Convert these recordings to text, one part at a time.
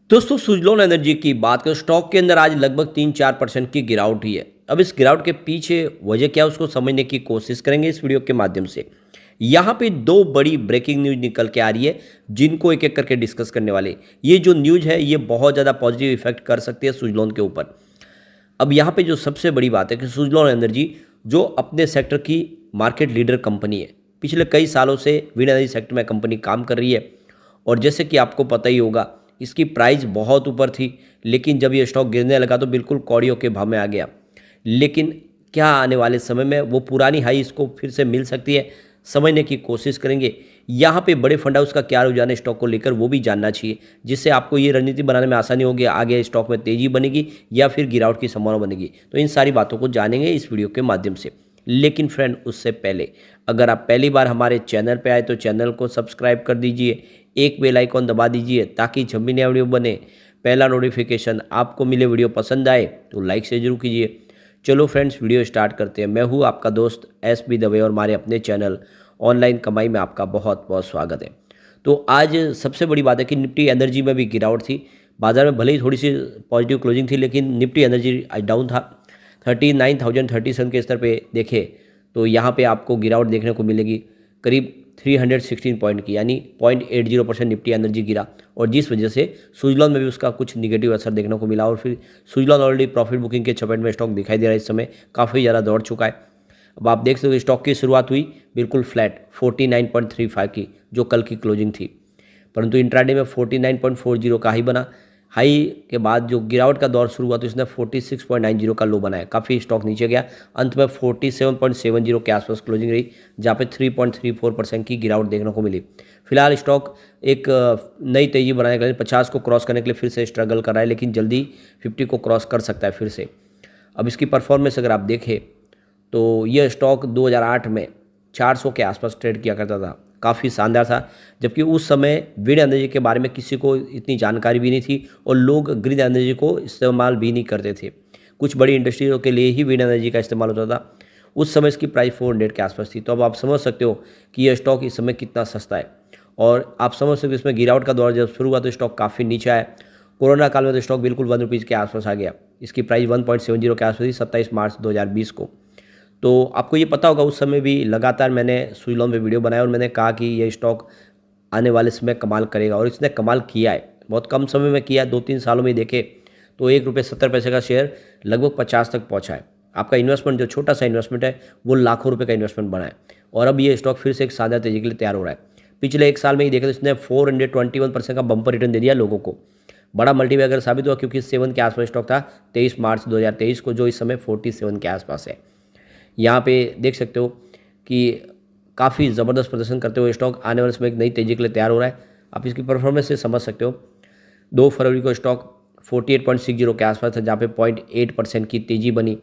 दोस्तों सुजलॉन एनर्जी की बात करें, स्टॉक के अंदर आज लगभग 3-4% की गिरावट हुई है। अब इस गिरावट के पीछे वजह क्या है उसको समझने की कोशिश करेंगे इस वीडियो के माध्यम से। यहाँ पे दो बड़ी ब्रेकिंग न्यूज निकल के आ रही है जिनको एक एक करके डिस्कस करने वाले। ये जो न्यूज है ये बहुत ज़्यादा पॉजिटिव इफेक्ट कर सकती है सुजलॉन के ऊपर। अब यहाँ पे जो सबसे बड़ी बात है कि सुजलॉन एनर्जी जो अपने सेक्टर की मार्केट लीडर कंपनी है, पिछले कई सालों से विंड एनर्जी सेक्टर में कंपनी काम कर रही है। और जैसे कि आपको पता ही होगा, इसकी प्राइस बहुत ऊपर थी, लेकिन जब ये स्टॉक गिरने लगा तो बिल्कुल कौड़ियों के भाव में आ गया। लेकिन क्या आने वाले समय में वो पुरानी हाई इसको फिर से मिल सकती है, समझने की कोशिश करेंगे। यहाँ पे बड़े फंड हाउस का क्या रुझान है स्टॉक को लेकर वो भी जानना चाहिए, जिससे आपको ये रणनीति बनाने में आसानी होगी, आगे स्टॉक में तेजी बनेगी या फिर गिरावट की संभावना बनेगी। तो इन सारी बातों को जानेंगे इस वीडियो के माध्यम से। लेकिन फ्रेंड, उससे पहले अगर आप पहली बार हमारे चैनल पे आए तो चैनल को सब्सक्राइब कर दीजिए, एक बेल आइकॉन दबा दीजिए ताकि जब भी नया वीडियो बने पहला नोटिफिकेशन आपको मिले। वीडियो पसंद आए तो लाइक से जरूर कीजिए। चलो फ्रेंड्स, वीडियो स्टार्ट करते हैं। मैं हूँ आपका दोस्त SB दवे और हमारे अपने चैनल ऑनलाइन कमाई में आपका बहुत बहुत स्वागत है। तो आज सबसे बड़ी बात है कि निफ्टी एनर्जी में भी गिरावट थी। बाजार में भले ही थोड़ी सी पॉजिटिव क्लोजिंग थी, लेकिन निफ्टी एनर्जी आज डाउन था। 39,037 के स्तर पे देखें तो यहाँ पे आपको गिरावट देखने को मिलेगी करीब 316 पॉइंट की, यानी 0.80% निफ्टी एनर्जी गिरा। और जिस वजह से सुजलॉन में भी उसका कुछ निगेटिव असर देखने को मिला। और फिर सुजलॉन ऑलरेडी प्रॉफिट बुकिंग के चपेट में स्टॉक दिखाई दे रहा है, इस समय काफ़ी ज़्यादा दौड़ चुका है। अब आप देख सकते हो स्टॉक की शुरुआत हुई बिल्कुल फ्लैट 49.35 की, जो कल की क्लोजिंग थी, परंतु इंट्राडे में 49.40 का हाई बना। हाई के बाद जो गिरावट का दौर शुरू हुआ तो इसने 46.90 का लो बनाया, काफ़ी स्टॉक नीचे गया। अंत में 47.70 के आसपास क्लोजिंग रही, जहाँ पे 3.34% की गिरावट देखने को मिली। फिलहाल स्टॉक एक नई तेजी बनाने के लिए 50 को क्रॉस करने के लिए फिर से स्ट्रगल कर रहा है, लेकिन जल्दी 50 को क्रॉस कर सकता है फिर से। अब इसकी परफॉर्मेंस अगर आप देखें तो यह स्टॉक 2008 में 400 के आसपास ट्रेड किया करता था, काफ़ी शानदार था। जबकि उस समय विंड एनर्जी के बारे में किसी को इतनी जानकारी भी नहीं थी और लोग ग्रीन एनर्जी को इस्तेमाल भी नहीं करते थे। कुछ बड़ी इंडस्ट्रियों के लिए ही विंड एनर्जी का इस्तेमाल होता था। उस समय इसकी प्राइस 400 के आसपास थी। तो अब आप समझ सकते हो कि यह स्टॉक इस समय कितना सस्ता है। और आप समझ सकते हो इसमें गिरावट का दौर जब शुरू हुआ तो स्टॉक काफ़ी नीचे आया। कोरोना काल में तो स्टॉक बिल्कुल 1 रुपीज़ के आसपास आ गया। इसकी प्राइस 1.70 के आसपास थी 27 मार्च 2020 को। तो आपको ये पता होगा उस समय भी लगातार मैंने सुजलॉन पे वीडियो बनाया और मैंने कहा कि ये स्टॉक आने वाले समय कमाल करेगा, और इसने कमाल किया है। बहुत कम समय में किया है, 2-3 सालों में देखे तो ₹1.70 का शेयर लगभग 50 तक पहुंचा है। आपका इन्वेस्टमेंट जो छोटा सा इन्वेस्टमेंट है वो लाखों रुपये का इन्वेस्टमेंट बना है। और अब ये स्टॉक फिर से एक शानदार तेजी के लिए तैयार हो रहा है। पिछले एक साल में ही देखे तो इसने 421% का बम्पर रिटर्न दे दिया लोगों को। बड़ा मल्टीबैगर साबित हुआ, क्योंकि 7 के आसपास स्टॉक था 23 मार्च 2023 को, जो इस समय 47 के आसपास है। यहाँ पे देख सकते हो कि काफ़ी ज़बरदस्त प्रदर्शन करते हुए स्टॉक आने वाले समय एक नई तेजी के लिए तैयार हो रहा है। आप इसकी परफॉर्मेंस से समझ सकते हो। 2 फरवरी को स्टॉक 48.60 के आसपास था, जहाँ पे 0.8% की तेजी बनी।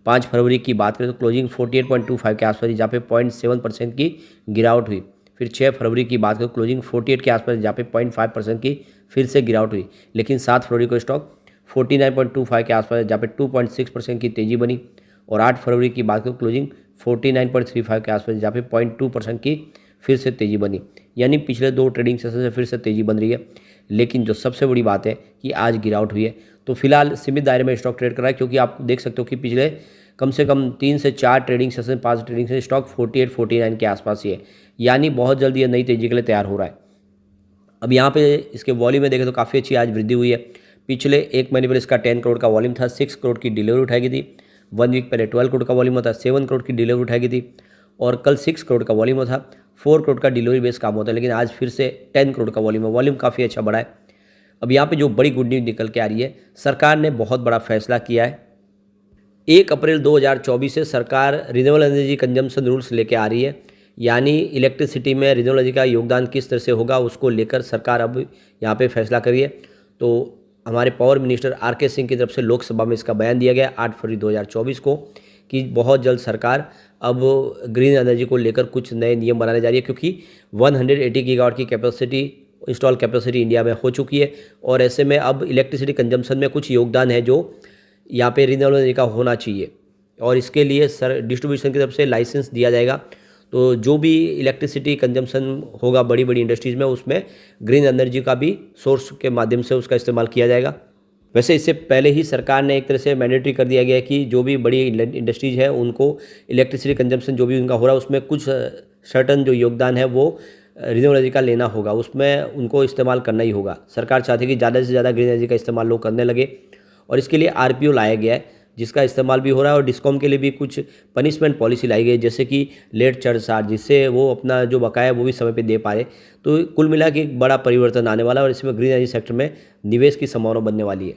5 फरवरी की बात करें तो क्लोजिंग 48.25 के आसपास थी, जहाँ पे 0.7% की गिरावट हुई। फिर 6 फरवरी की बात करें तो क्लोजिंग 48 के आसपास, जहाँ पे 0.5% की फिर से गिरावट हुई। लेकिन 7 फरवरी को स्टॉक 49.25 के आसपास, जहाँ पे 2.6% की तेजी बनी। और 8 फरवरी की बात करें क्लोजिंग 49.35 के आसपास, जहाँ पे 0.2% की फिर से तेज़ी बनी। यानी पिछले 2 ट्रेडिंग सेशन से फिर से तेज़ी बन रही है। लेकिन जो सबसे बड़ी बात है कि आज गिरावट हुई है। तो फिलहाल सीमित दायरे में स्टॉक ट्रेड कर रहा है, क्योंकि आप देख सकते हो कि पिछले कम से कम 3 से 4 trading session, 5 trading session stock 48-49 के आसपास ही है। यानी बहुत जल्दी ये नई तेज़ी के लिए तैयार हो रहा है। अब यहाँ पे इसके वॉल्यूम में देखें तो काफ़ी अच्छी आज वृद्धि हुई है। पिछले एक महीने पहले इसका 10 करोड़ का वॉल्यूम था, 6 करोड़ की डिलीवरी उठाई गई थी। 1 वीक पहले 12 करोड़ का वॉल्यूम होता है, 7 करोड़ की डिलीवरी उठाई गई थी। और कल 6 करोड़ का वॉल्यूम था, 4 करोड़ का डिलीवरी बेस काम होता है। लेकिन आज फिर से 10 करोड़ का वॉल्यूम है, वॉल्यूम काफ़ी अच्छा बढ़ा है। अब यहाँ पे जो बड़ी गुड न्यूज़ निकल के आ रही है, सरकार ने बहुत बड़ा फैसला किया है। 1 अप्रैल 2024 से सरकार रिन्यूएबल एनर्जी कंजम्पशन रूल्स लेके आ रही है। यानी इलेक्ट्रिसिटी में रिन्यूएबल एनर्जी का योगदान किस तरह से होगा उसको लेकर सरकार अब यहाँ पे फैसला करी है। तो हमारे पावर मिनिस्टर RK सिंह की तरफ से लोकसभा में इसका बयान दिया गया 8 फरवरी 2024 को, कि बहुत जल्द सरकार अब ग्रीन एनर्जी को लेकर कुछ नए नियम बनाने जा रही है। क्योंकि 180 गीगावाट की कैपेसिटी इंस्टॉल कैपेसिटी इंडिया में हो चुकी है, और ऐसे में अब इलेक्ट्रिसिटी कंजम्पशन में कुछ योगदान है जो यहाँ पे रिन्यूएबल एनर्जी का होना चाहिए। और इसके लिए डिस्ट्रीब्यूशन की तरफ से लाइसेंस दिया जाएगा। तो जो भी इलेक्ट्रिसिटी कंजम्पशन होगा बड़ी बड़ी इंडस्ट्रीज़ में, उसमें ग्रीन एनर्जी का भी सोर्स के माध्यम से उसका इस्तेमाल किया जाएगा। वैसे इससे पहले ही सरकार ने एक तरह से मैंडेटरी कर दिया गया है कि जो भी बड़ी इंडस्ट्रीज़ है उनको इलेक्ट्रिसिटी कंजम्पशन जो भी उनका हो रहा है उसमें कुछ सर्टन जो योगदान है वो रिन्यूएबल एनर्जी का लेना होगा, उसमें उनको इस्तेमाल करना ही होगा। सरकार चाहती है कि ज़्यादा से ज़्यादा ग्रीन एनर्जी का इस्तेमाल लोग करने लगे और इसके लिए आरपीओ लाया गया है जिसका इस्तेमाल भी हो रहा है और डिस्कॉम के लिए भी कुछ पनिशमेंट पॉलिसी लाई गई है, जैसे कि लेट चार्ज, जिससे वो अपना जो बकाया है वो भी समय पे दे पाए। तो कुल मिला के एक बड़ा परिवर्तन आने वाला है और इसमें ग्रीन एनर्जी सेक्टर में निवेश की संभावना बनने वाली है।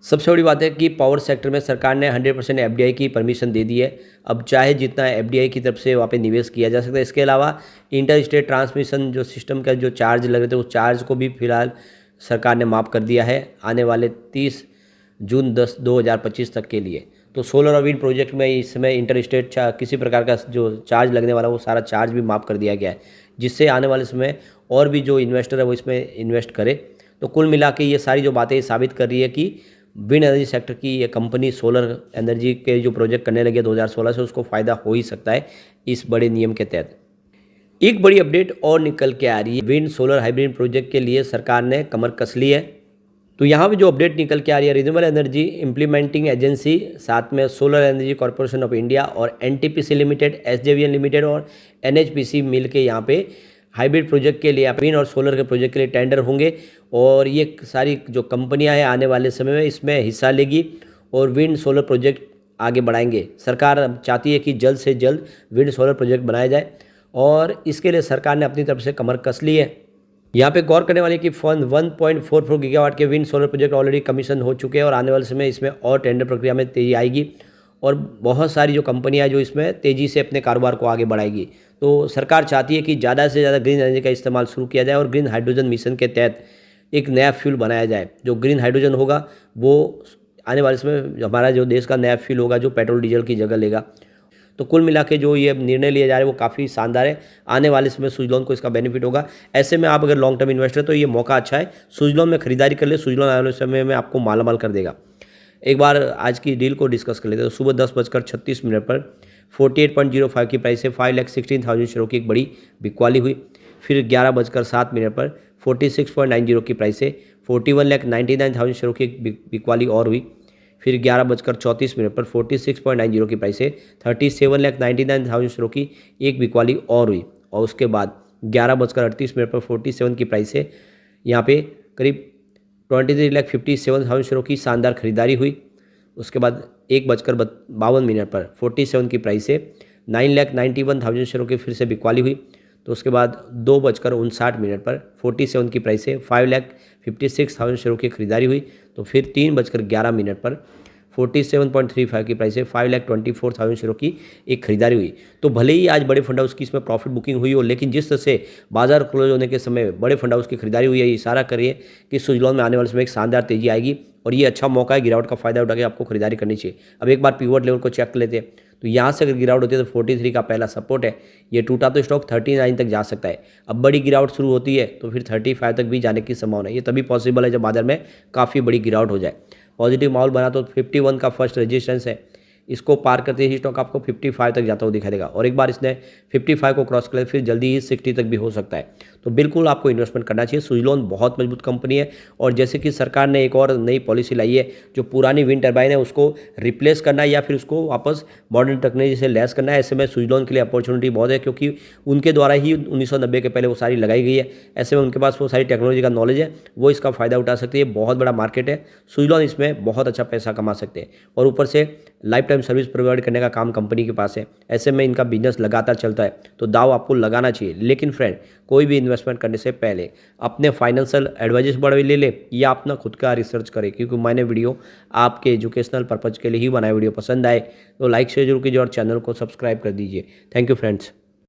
सबसे बड़ी बात है कि पावर सेक्टर में सरकार ने 100% एफडीआई की परमिशन दे दी है। अब चाहे जितना एफडीआई की तरफ से वहाँ पे निवेश किया जा सकता है। इसके अलावा इंटर स्टेट ट्रांसमिशन जो सिस्टम का जो चार्ज लग रहे थे उस चार्ज को भी फिलहाल सरकार ने माफ़ कर दिया है आने वाले 30 जून 2025 तक के लिए। तो सोलर और विंड प्रोजेक्ट में इस समय इंटर स्टेट किसी प्रकार का जो चार्ज लगने वाला वो सारा चार्ज भी माफ़ कर दिया गया है, जिससे आने वाले समय और भी जो इन्वेस्टर है वो इसमें इन्वेस्ट करे। तो कुल मिला के ये सारी जो बातें साबित कर रही है कि विंड एनर्जी सेक्टर की ये कंपनी सोलर एनर्जी के जो प्रोजेक्ट करने लगे 2016 से उसको फ़ायदा हो ही सकता है इस बड़े नियम के तहत। एक बड़ी अपडेट और निकल के आ रही है, विंड सोलर हाइब्रिड प्रोजेक्ट के लिए सरकार ने कमर कस ली है। तो यहाँ पे जो अपडेट निकल के आ रही है, रिन्यूएबल एनर्जी इम्प्लीमेंटिंग एजेंसी, साथ में solar energy corporation of India और एनटीपीसी लिमिटेड, एसजेवीएन लिमिटेड और एनएचपीसी मिल के यहाँ पे हाइब्रिड प्रोजेक्ट के लिए, विंड और सोलर के प्रोजेक्ट के लिए टेंडर होंगे और ये सारी जो कंपनियां हैं आने वाले समय में इसमें हिस्सा लेगी और विंड सोलर प्रोजेक्ट आगे बढ़ाएंगे। सरकार चाहती है कि जल्द से जल्द विंड सोलर प्रोजेक्ट बनाया जाए और इसके लिए सरकार ने अपनी तरफ से कमर कस ली है। यहाँ पे गौर करने वाले कि 1.44 गीगावाट के wind solar project already commission हो चुके हैं और आने वाले समय इसमें और टेंडर प्रक्रिया में तेजी आएगी और बहुत सारी जो कंपनियां जो इसमें तेज़ी से अपने कारोबार को आगे बढ़ाएगी। तो सरकार चाहती है कि ज़्यादा से ज़्यादा ग्रीन एनर्जी का इस्तेमाल शुरू किया जाए और ग्रीन हाइड्रोजन मिशन के तहत एक नया फ्यूल बनाया जाए। जो ग्रीन हाइड्रोजन होगा वो आने वाले समय हमारा जो देश का नया फ्यूल होगा जो पेट्रोल डीजल की जगह लेगा। तो कुल मिला के जो ये निर्णय लिया जा रहा है वो काफ़ी शानदार है। आने वाले समय सुजलॉन को इसका बेनिफिट होगा। ऐसे में आप अगर लॉन्ग टर्म इन्वेस्टर है तो ये मौका अच्छा है, सुजलॉन में खरीदारी कर ले। सुजलॉन आने वाले समय में आपको मालामाल कर देगा। एक बार आज की डील को डिस्कस कर लेते हैं। तो सुबह 10:36 पर 48.05 की प्राइस से 5,16,000 शेयरों की एक बड़ी बिकवाली हुई। फिर 11:07 पर 46.90 की प्राइस से 41,99,000 शेयरों की एक बिकवाली और हुई। फिर 11:34 पर 46.90 की प्राइस से 37,99,000 शेयरों की एक बिकवाली और हुई और उसके बाद 11:38 पर 47 की प्राइस से यहाँ पे करीब 23,57,000 शेयरों की शानदार खरीदारी हुई। उसके बाद 1:52 पर 47 की प्राइस से 9,91,000 शेयरों की फिर से बिकवाली हुई। तो उसके बाद 2:59 पर 47 की प्राइस से 5,56,000 शेयरों की खरीदारी हुई। तो फिर 3:11 पर 47.35 की प्राइस से 5,24,000 शेयरों की एक खरीदारी हुई। तो भले ही आज बड़े फंड हाउस की इसमें प्रॉफिट बुकिंग हुई हो, लेकिन जिस तरह से बाजार क्लोज होने के समय बड़े फंड हाउस की खरीदारी हुई है, ये इशारा करिए कि सुजलॉन में आने वाले समय एक शानदार तेजी आएगी और ये अच्छा मौका है गिरावट का फायदा उठा के आपको खरीदारी करनी चाहिए। अब एक बार पिवट लेवल को चेक कर लेते हैं। तो यहाँ से अगर गिरावट होती है तो 43 का पहला सपोर्ट है, ये टूटा तो स्टॉक 39 तक जा सकता है। अब बड़ी गिरावट शुरू होती है तो फिर 35 तक भी जाने की संभावना है। ये तभी पॉसिबल है जब बाजार में काफ़ी बड़ी गिरावट हो जाए। पॉजिटिव माहौल बना तो 51 का फर्स्ट रेजिस्टेंस है, इसको पार करते ही स्टॉक आपको 55 तक जाता हुआ दिखाई देगा और एक बार इसने 55 को क्रॉस कर लिया फिर जल्दी ही 60 तक भी हो सकता है। तो बिल्कुल आपको इन्वेस्टमेंट करना चाहिए। सुजलॉन बहुत मजबूत कंपनी है और जैसे कि सरकार ने एक और नई पॉलिसी लाई है, जो पुरानी विंड टर्बाइन है उसको रिप्लेस करना है या फिर उसको वापस मॉडर्न टेक्नोलॉजी से लैस करना है। ऐसे में सुजलॉन के लिए अपॉर्चुनिटी बहुत है क्योंकि उनके द्वारा ही 1990 के पहले वो सारी लगाई गई है। ऐसे में उनके पास वो सारी टेक्नोलॉजी का नॉलेज है, वो इसका फ़ायदा उठा सकती है। बहुत बड़ा मार्केट है, सुजलॉन इसमें बहुत अच्छा पैसा कमा सकते हैं और ऊपर से लाइफ टाइम सर्विस प्रोवाइड करने का काम कंपनी के पास है। ऐसे में इनका बिजनेस लगातार चलता है, तो दाव आपको लगाना चाहिए। लेकिन फ्रेंड, कोई भी इन्वेस्टमेंट करने से पहले अपने फाइनेंशियल एडवाइजर्स बड़े ले ले या अपना खुद का रिसर्च करें, क्योंकि मैंने वीडियो आपके एजुकेशनल पर्पज़ के लिए ही बनाया। वीडियो पसंद आए तो लाइक शेयर जरूर कीजिए और चैनल को सब्सक्राइब कर दीजिए। Thank you friends.